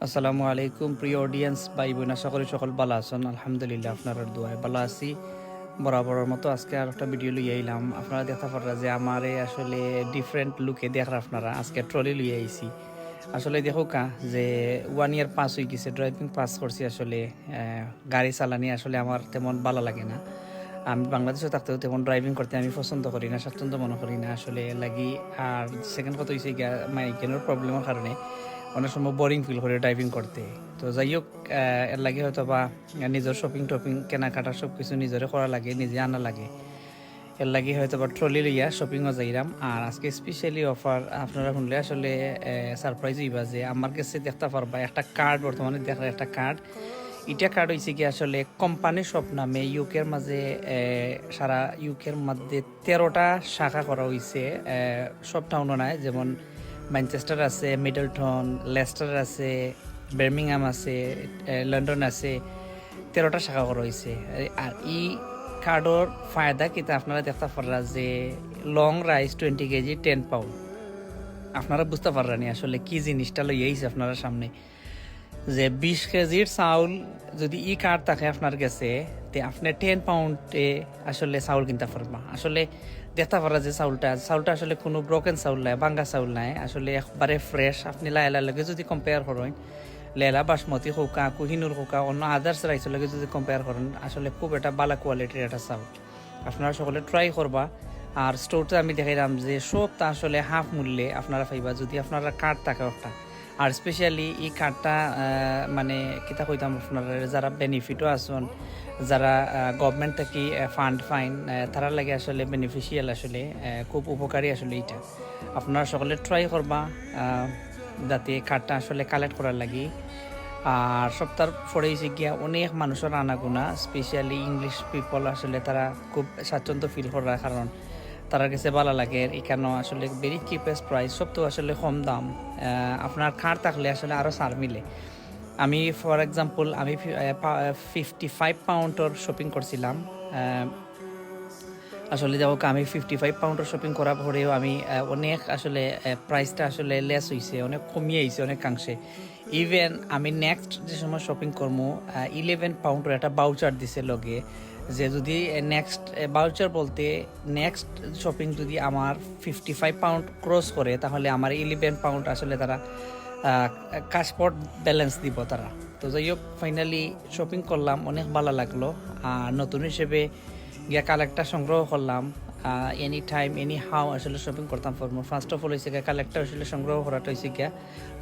আসসালামু আলাইকুম প্রিয় অডিয়েন্স ভাই বোন, আশা করি সকল ভালো আছেন। আলহামদুলিল্লাহ আপনার দোয়ায় ভালো আছি। বরাবরের মতো আজকে আর একটা ভিডিও লইয়ে আইলাম। আপনারা দেখতে পারা যে আমারে আসলে ডিফারেন্ট লুকে দেখার আপনারা আজকে ট্রলি লইয়ে আইছি। আসলে দেখো যে 1 ইয়ার পাস হয়ে গেছে, ড্রাইভিং পাস করছি। আসলে গাড়ি চালানি আসলে আমার তেমন ভালো লাগে না। আমি বাংলাদেশে থাকতেও তেমন ড্রাইভিং করতে আমি পছন্দ করি না, স্বাচ্ছন্দ্য মনে করি না আসলে লাগি। আর সেকেন্ড কথা হয়েছে মাইগ্রেনের প্রবলেমের কারণে অনেক সময় বোরিং ফিল করে ড্রাইভিং করতে। তো যাই হোক, এর লাগে হয়তো বা নিজের শপিং টপিং কেনাকাটা সব কিছু নিজেরে করা লাগে, নিজে আনা লাগে। এর লাগে হয়তো বা ট্রলি লইয়া শপিংও যাইলাম। আর আজকে স্পেশালি অফার আপনারা শুনলে আসলে সারপ্রাইজ হইবা যে আমার কাছে দেখতে পারবা একটা কার্ড, বর্তমানে দেখার একটা কার্ড। এটা কার্ড হয়েছে কি আসলে কোম্পানি শপ নামে ইউকের মাঝে, সারা ইউকের মধ্যে 13টা শাখা করা হয়েছে। সব টাউনও নাই, যেমন ম্যানচেস্টার আছে, মিডলটন, লেস্টার আছে, বার্মিংহাম আছে, লন্ডন আছে। 13টা শাখা করা হয়েছে। আর এই কার্ডর ফায়দা কিন্তু আপনারা দেখতে পারা যে লং রাইস 20 কেজি 10 পাউন্ড। আপনারা বুঝতে পাররানি আসলে কি জিনিসটা লইয়াইছে আপনারা সামনে, যে 20 কেজির চাউল যদি ই কার্ড থাকে আপনার কাছে, তে আপনি 10 পাউন্ডে আসলে চাউল কিনতে পারবা। আসলে দেখতে পারা যে চাউলটা আসলে কোনো ব্রোকেন চাউল নাই, ভাঙ্গা চাউল নাই, আসলে একবারে ফ্রেশ। আপনি লাইলার লগে যদি কম্পেয়ার করেন, লেলা বাসমতি হোকা, কুহিনুর হোকা, অন্য আদার্স রাইসের লগে যদি কম্পেয়ার করেন, আসলে খুব একটা ভালো কোয়ালিটির একটা চাউল। আপনারা সকলে ট্রাই করবা। আর স্টোরটা আমি দেখাইলাম যে সবটা আসলে হাফ মূল্যে আপনারা পাইবা যদি আপনারা কার্ড থাকে একটা। আর স্পেশালি এই কার্ডটা মানে কিতা কইতাম আপনারা, যারা বেনিফিটও আছেন, যারা গভর্নমেন্ট থেকে ফান্ড ফাইন, তারা লাগে আসলে বেনিফিশিয়াল, আসলে খুব উপকারী আসলে এইটা। আপনারা সকলে ট্রাই করবা যাতে কার্ডটা আসলে কালেক্ট করার লাগি। আর সপ্তাহ পরে গিয়া অনেক মানুষের আনাগোনা, স্পেশালি ইংলিশ পিপল আসলে তারা খুব স্বাচ্ছন্দ্য ফিল করার কারণ তার কাছে ভালো লাগে। এখানে আসলে ভেরি চিপেস্ট প্রাইস, সব তো আসলে কম দাম। আপনার কার্ড থাকলে আসলে আরও ছাড় মিলে। আমি ফর এক্সাম্পল আমি 55 পাউন্ডের শপিং করছিলাম। আসলে যাও আমি 55 পাউন্ডের শপিং করার পরেও আমি অনেক আসলে প্রাইসটা আসলে লেস হয়েছে, অনেক কমিয়ে আইছে অনেকাংশে। ইভেন আমি নেক্সট যে সময় শপিং করবো 11 পাউন্ডের একটা বাউচার দিছে লগে, যে যদি নেক্সট বাউচার বলতে নেক্সট শপিং যদি আমার 55 পাউন্ড ক্রস করে, তাহলে আমার 11 পাউন্ড আসলে তারা কাশপট ব্যালেন্স দিব তারা। তো যাই হোক, ফাইনালি শপিং করলাম, অনেক ভালো লাগলো। আর নতুন হিসেবে গিয়া কালেক্টর সংগ্রহ করলাম। এনি টাইম এনি হাউ আসলে শপিং করতাম for more. First of all হয়েছে গিয়া কালেক্টর আসলে সংগ্রহ করাটা হয়েছে গিয়া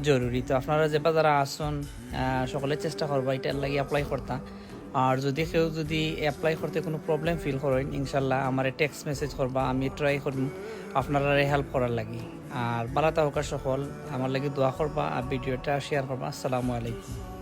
জরুরি। তো আপনারা যে যারা আসুন সকলে চেষ্টা করবা এটার লাগে অ্যাপ্লাই করতা। আর যদি কেউ যদি অ্যাপ্লাই করতে কোনো প্রবলেম ফিল করেন, ইনশাল্লাহ আমার টেক্সট মেসেজ করবা, আমি ট্রাই করব আপনারা হেল্প করার লাগি। আর বালা তাহকা সকল আমার লাগে দোয়া করবা আর ভিডিওটা শেয়ার করবা। আসসালামু আলাইকুম।